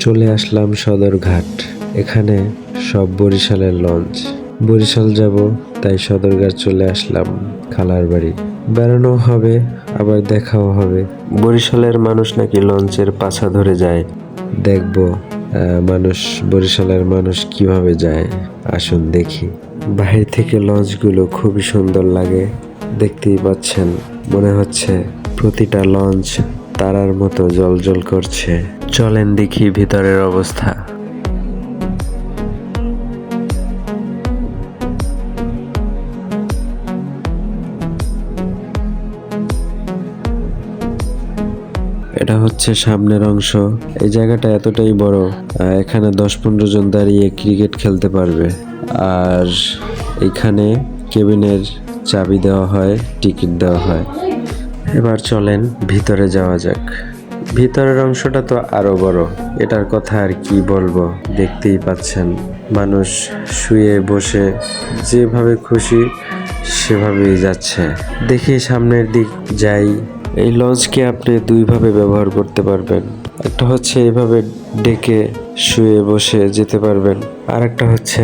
চলে আসলাম সদরঘাট। এখানে সব বরিশালের লঞ্চ। বরিশাল যাব, তাই সদরঘাট চলে আসলাম। খালার বাড়ি বেড়ানো হবে, আবার দেখাও হবে। বরিশালের মানুষ নাকি লঞ্চের পাছা ধরে যায়, দেখবো বরিশালের মানুষ কিভাবে যায়। আসুন দেখি। বাহির থেকে লঞ্চগুলো খুবই সুন্দর লাগে, দেখতেই পাচ্ছেন। মনে হচ্ছে প্রতিটা লঞ্চ তারার মতো জ্বলজ্বল করছে। চলেন দেখি ভিতরের অবস্থা। এটা হচ্ছে সামনের অংশ। এই জায়গাটা এতটাই বড়, এখানে 10-15 জন দাঁড়িয়ে ক্রিকেট খেলতে পারবে। আর এখানে কেবিনের চাবি দেওয়া হয়, টিকিট দেওয়া হয়। এবার চলেন ভিতরে যাওয়া যাক। ভিতরের অংশটা তো আরো বড়, এটার কথা আর কি বলবো। দেখতেই পাচ্ছেন, মানুষ শুয়ে বসে যেভাবে খুশি সেভাবেই যাচ্ছে। দেখি সামনের দিক যাই। এই লঞ্চকে আপনি দুইভাবে ব্যবহার করতে পারবেন। একটা হচ্ছে এইভাবে ডেকে শুয়ে বসে যেতে পারবেন, আর একটা হচ্ছে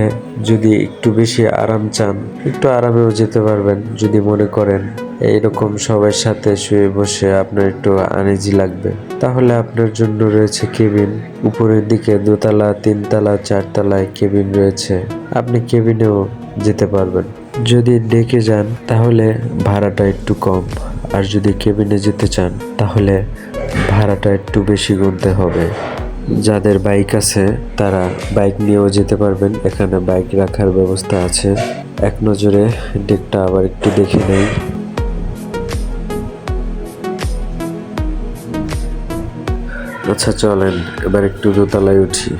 যদি একটু বেশি আরাম চান, একটু আরামেও যেতে পারবেন। যদি মনে করেন এইরকম সবার সাথে শুয়ে বসে আপনার একটু আনইজি লাগবে, তাহলে আপনার জন্য রয়েছে কেবিন। উপরের দিকে 2তলা, 3তলা, 4তলায় কেবিন রয়েছে, আপনি কেবিনেও যেতে পারবেন। যদি ডেকে যান তাহলে ভাড়াটা একটু কম, আর যদি কেবিনে যেতে চান তাহলে ভাড়াটা একটু বেশি গুনতে হবে। যাদের বাইক আছে তারা বাইক নিয়েও যেতে পারবেন, এখানে বাইক রাখার ব্যবস্থা আছে। এক নজরে ডেকটা আবার একটু দেখে নেই। আচ্ছা চলেন এবার একটু দোতলায় উঠি।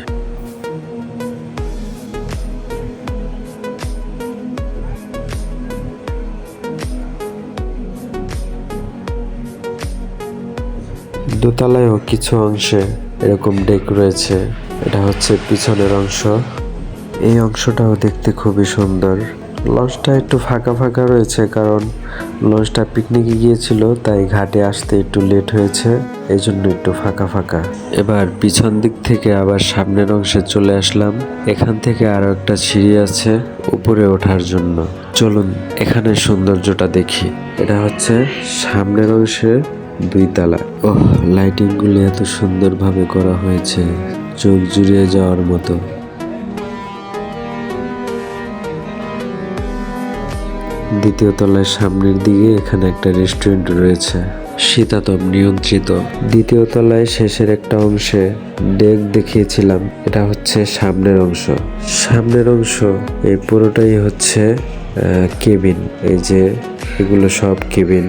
দোতলায়ও কিছু অংশে এরকম ডেক রয়েছে। এটা হচ্ছে পিছনের অংশ। এই অংশটাও দেখতে খুবই সুন্দর। লঞ্চটা একটু ফাঁকা ফাঁকা রয়েছে, কারণ লঞ্চটা পিকনিকে গিয়েছিল, তাই ঘাটে আসতে একটু লেট হয়েছে, এই জন্য একটু ফাঁকা ফাঁকা। এবার পিছন দিক থেকে আবার সামনের অংশে চলে আসলাম। এখান থেকে আরো একটা সিঁড়ি আছে উপরে ওঠার জন্য। চলুন এখানে সৌন্দর্যটা দেখি। এটা হচ্ছে সামনের অংশের 2তলা। ওহ, লাইটিং গুলো এত সুন্দর ভাবে করা হয়েছে, চোখ জুড়িয়ে যাওয়ার মতো। দ্বিতীয় তলায় সামনের দিকে এখানে একটা রেস্টুরেন্ট রয়েছে, শীতাতপ নিয়ন্ত্রিত। দ্বিতীয় তলায় শেষের একটা অংশে ডেক দেখিয়েছিলাম, এটা হচ্ছে সামনের অংশ। সামনের অংশ এই পুরোটাই হচ্ছে কেবিন। এই যে এগুলো সব কেবিন।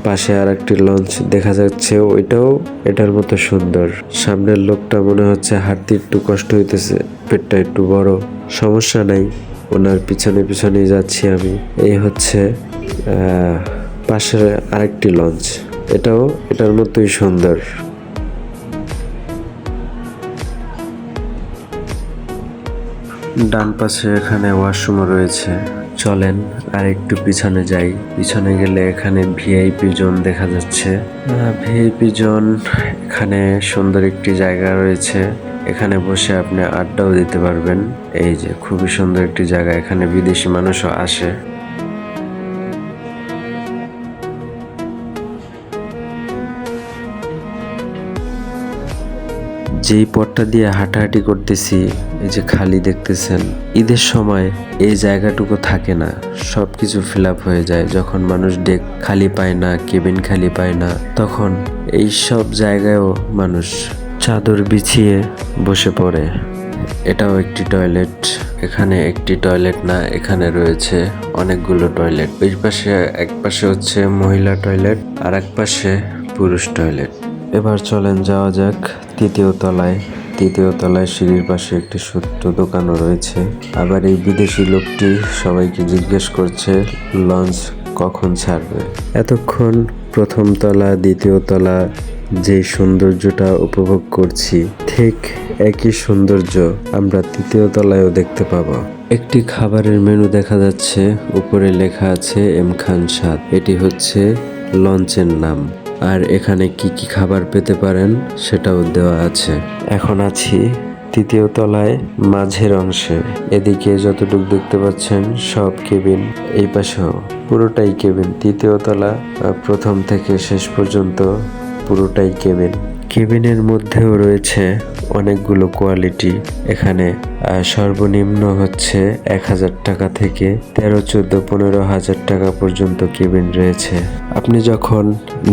পাশে আর একটি লঞ্চ দেখা যাচ্ছে, ওইটাও এটার মতো সুন্দর। সামনের লোকটা মনে হচ্ছে হাঁটতে একটু কষ্ট হইতেছে, পেটটা একটু বড়। সমস্যা নাই, ওনার পিছনে পিছনে যাচ্ছি আমি। এই হচ্ছে পাশের আরেকটি লঞ্চ, এটাও এটার মতোই সুন্দর। ডান পাশে এখানে ওয়াশরুম রয়েছে। চলেন আর একটু পিছনে যাই। পিছনে গেলে এখানে ভিআইপি জোন দেখা যাচ্ছে। ভিআইপি জোন, এখানে সুন্দর একটি জায়গা রয়েছে, এখানে বসে আপনি আড্ডাও দিতে পারবেন। এই যে খুবই সুন্দর একটি জায়গা, এখানে বিদেশি মানুষও আসে। যেই পথটা দিয়ে হাঁটাহাঁটি করতেছি, এই যে খালি দেখতেছেন, ঈদের সময় এই জায়গাটুকু থাকে না, সবকিছু ফিল আপ হয়ে যায়। যখন মানুষ ডেক খালি পায় না, কেবিন খালি পায় না, তখন এই সব জায়গায়ও মানুষ চাদর বিছিয়ে বসে পড়ে। এটাও একটি টয়লেট। এখানে একটি টয়লেট না, এখানে রয়েছে অনেকগুলো টয়লেট। ওই পাশে এক পাশে হচ্ছে মহিলা টয়লেট, আর এক পাশে পুরুষ টয়লেট। এবার চলেন যাওয়া যাক তৃতীয় তলায়। তৃতীয় তলায় সিঁড়ির পাশে একটি ছোট্ট দোকানও রয়েছে। আবার এই বিদেশি লোকটি সবাইকে জিজ্ঞেস করছে লঞ্চ কখন ছাড়বে। এতক্ষণ প্রথম তলা, দ্বিতীয় তলা যে সৌন্দর্যটা উপভোগ করছি, ঠিক একই সৌন্দর্য আমরা তৃতীয় তলায়ও দেখতে পাবো। একটি খাবারের মেনু দেখা যাচ্ছে, উপরে লেখা আছে এম খান স্বাদ। এটি হচ্ছে লঞ্চের নাম। আর এখানে কি কি খাবার পেতে পারেন সেটাও দেওয়া আছে। এখন আছি তৃতীয় তলায় মাঝের অংশে। এদিকে যতটুকু দেখতে পাচ্ছেন সব কেবিন, এই পাশেও পুরোটাই কেবিন। তৃতীয় তলা প্রথম থেকে শেষ পর্যন্ত পুরোটাই কেবিন। কেবিনের মধ্যেও রয়েছে অনেকগুলো কোয়ালিটি। এখানে সর্বনিম্ন হচ্ছে 1000 টাকা থেকে 13, 14, 15,000 টাকা পর্যন্ত কেবিন রয়েছে। আপনি যখন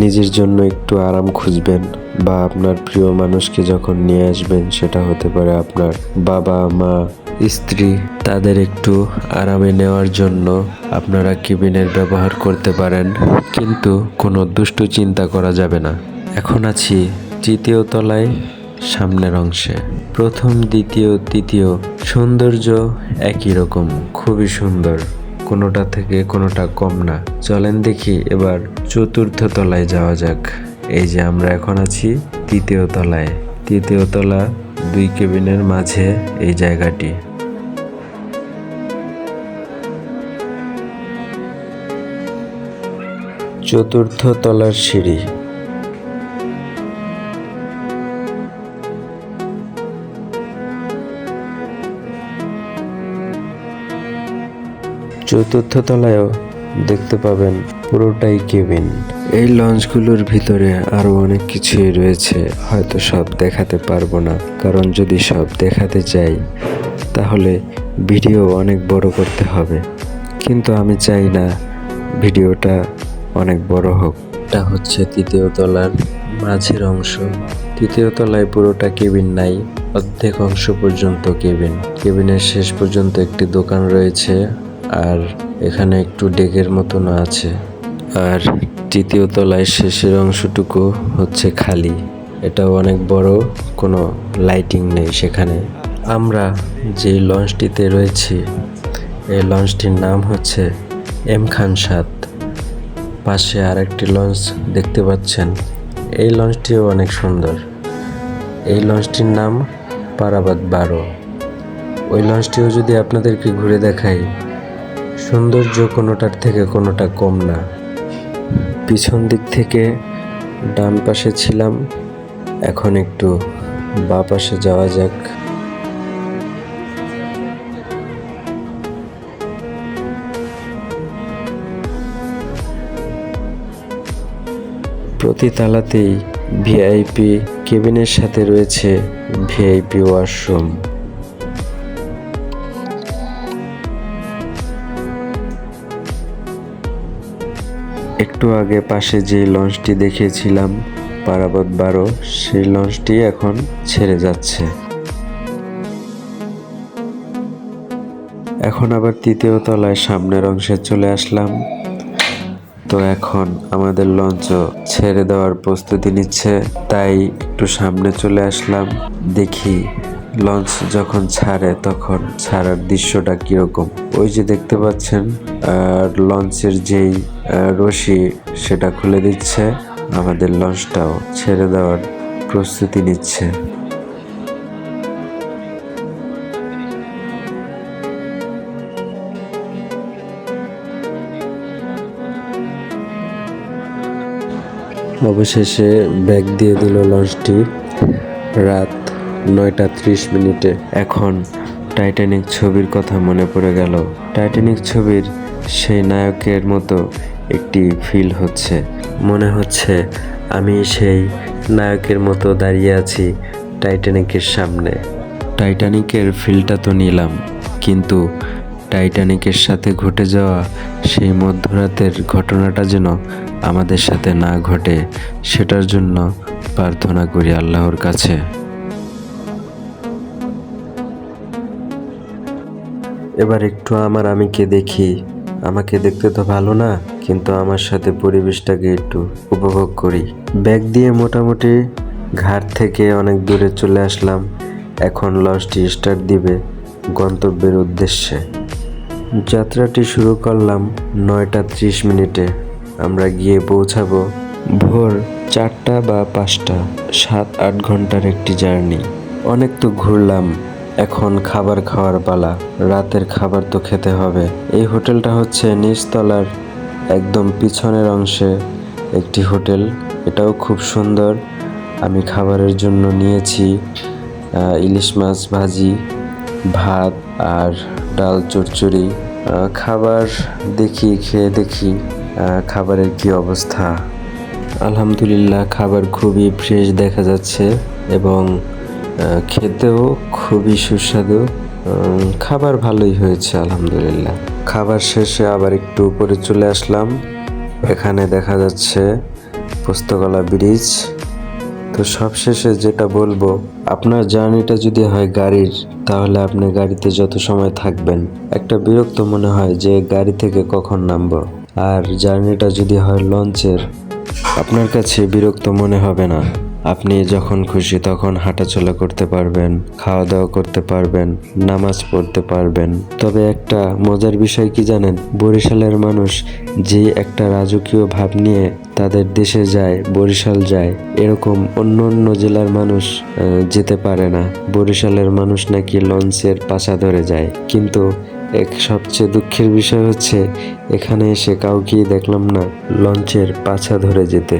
নিজের জন্য একটু আরাম খুঁজবেন বা আপনার প্রিয় মানুষকে যখন নিয়ে আসবেন, সেটা হতে পারে আপনার বাবা মা, স্ত্রী, তাদের একটু আরামে নেওয়ার জন্য আপনারা কেবিনের ব্যবহার করতে পারেন, কিন্তু কোনো দুষ্টু চিন্তা করা যাবে না। এখন আছি তৃতীয় তলায় সামনের অংশে। প্রথম, দ্বিতীয়, তৃতীয় সৌন্দর্য একই রকম, খুবই সুন্দর, কোনোটা থেকে কোনোটা কম না। চলেন দেখি এবার চতুর্থ তলায় যাওয়া যাক। এই যে আমরা এখন আছি তৃতীয় তলায়। তৃতীয় তলা 2 কেবিনের মাঝে এই জায়গাটি। চতুর্থ তলার সিঁড়ি। চতুর্থ তলায়ও দেখতে পাবেন পুরোটাই কেবিন। এই লঞ্চগুলোর ভিতরে আরো অনেক কিছুই রয়েছে, হয়তো সব দেখাতে পারবো না, কারণ যদি সব দেখাতে চাই তাহলে ভিডিও অনেক বড় করতে হবে, কিন্তু আমি চাই না ভিডিওটা অনেক বড় হোক। এটা হচ্ছে তৃতীয় তলার মাঝের অংশ। তৃতীয় তলায় পুরোটা কেবিন নাই, অর্ধেক অংশ পর্যন্ত কেবিন। কেবিনের শেষ পর্যন্ত একটি দোকান রয়েছে, আর এখানে একটু ডেকের মতন আছে। আর তৃতীয় তলায় শেষের অংশটুকু হচ্ছে খালি, এটাও অনেক বড়, কোনো লাইটিং নেই সেখানে। আমরা যে লঞ্চটিতে রয়েছি, এই লঞ্চটির নাম হচ্ছে এম খান 7। পাশে আরেকটি লঞ্চ দেখতে পাচ্ছেন, এই লঞ্চটিও অনেক সুন্দর। এই লঞ্চটির নাম পারাবাত 12। ওই লঞ্চটিও যদি আপনাদেরকে ঘুরে দেখাই, সৌন্দর্য কোনোটার থেকে কোনোটা কম না। পিছন দিক থেকে ডান পাশে ছিলাম, এখন একটু বাঁ পাশে যাওয়া যাক। প্রতি তালাতেই ভিআইপি কেবিনের সাথে রয়েছে ভিআইপি ওয়াশরুম। একটু আগে পাশে যে লঞ্চটি দেখিয়েছিলাম পারাবাত 12, সেই লঞ্চটি এখন ছেড়ে যাচ্ছে। এখন আবার তৃতীয় তলায় সামনের অংশে চলে আসলাম। তো এখন আমাদের লঞ্চও ছেড়ে দেওয়ার প্রস্তুতি নিচ্ছে, তাই একটু সামনে চলে আসলাম। দেখি লঞ্চ যখন ছাড়ে তখন ছাড়ার দৃশ্যটা কিরকম। ওই যে দেখতে পাচ্ছেন লঞ্চের যেই রশি, সেটা খুলে দিচ্ছে, আমাদের লঞ্চটাও ছেড়ে দেওয়ার প্রস্তুতি নিচ্ছে। অবশেষে ব্যাগ দিয়ে দিল লঞ্চটি রাত 9:30। এখন টাইটানিক ছবির কথা মনে পড়ে গেল। টাইটানিক ছবির সেই নায়কের মতো একটি ফিল হচ্ছে, মনে হচ্ছে আমি সেই নায়কের মতো দাঁড়িয়ে আছি টাইটানিকের সামনে। টাইটানিকের ফিলটা তো নিলাম, কিন্তু টাইটানিকের সাথে ঘটে যাওয়া সেই মধ্যরাতের ঘটনাটা যেন আমাদের সাথে না ঘটে, সেটার জন্য প্রার্থনা করি আল্লাহর কাছে। এবার একটু আমার আমিকে দেখি। আমাকে দেখতে তো ভালো না, কিন্তু আমার সাথে পরিবেশটাকে একটু উপভোগ করি। ব্যাগ দিয়ে মোটামুটি ঘাট থেকে অনেক দূরে চলে আসলাম। এখন লঞ্চটি স্টার্ট দিবে গন্তব্যের উদ্দেশ্যে। যাত্রাটি শুরু করলাম 9:30। আমরা গিয়ে পৌঁছাবো ভোর 4টা বা 5টা। 7-8 ঘন্টার একটি জার্নি। অনেক তো ঘুরলাম, এখন খাবার খাওয়ার পালা। রাতের খাবার তো খেতে হবে। এই হোটেলটা হচ্ছে নিচতলার একদম পিছনের অংশে, একটি হোটেল, এটাও খুব সুন্দর। আমি খাবারের জন্য নিয়েছি ইলিশ মাছ ভাজি, ভাত আর ডাল চচ্চড়ি। খাবার খেয়ে দেখি খাবারের কি অবস্থা। আলহামদুলিল্লাহ, খাবার খুবই ফ্রেশ দেখা যাচ্ছে এবং খেতেও খুবই সুস্বাদু। খাবার ভালোই হয়েছে আলহামদুলিল্লাহ। খাবার শেষে আবার একটু উপরে চলে আসলাম। এখানে দেখা যাচ্ছে পোস্তগোলা ব্রিজ। তো সবশেষে যেটা বলবো, আপনার জার্নিটা যদি হয় গাড়ির, তাহলে আপনি গাড়িতে যত সময় থাকবেন একটা বিরক্ত মনে হয় যে গাড়ি থেকে কখন নামবো। আর জার্নিটা যদি হয় লঞ্চের, আপনার কাছে বিরক্ত মনে হবে না। আপনি যখন খুশি তখন হাঁটাচলা করতে পারবেন, খাওয়া দাওয়া করতে পারবেন, নামাজ পড়তে পারবেন। তবে একটা মজার বিষয় কি জানেন, বরিশালের মানুষ যে একটা রাজকীয় ভাব নিয়ে তাদের দেশে যায়, বরিশাল যায়, এরকম অন্য অন্য জেলার মানুষ যেতে পারে না। বরিশালের মানুষ নাকি লঞ্চের পাছা ধরে যায়, কিন্তু এক সবচেয়ে দুঃখের বিষয় হচ্ছে এখানে এসে কাউকেই দেখলাম না লঞ্চের পাছা ধরে যেতে।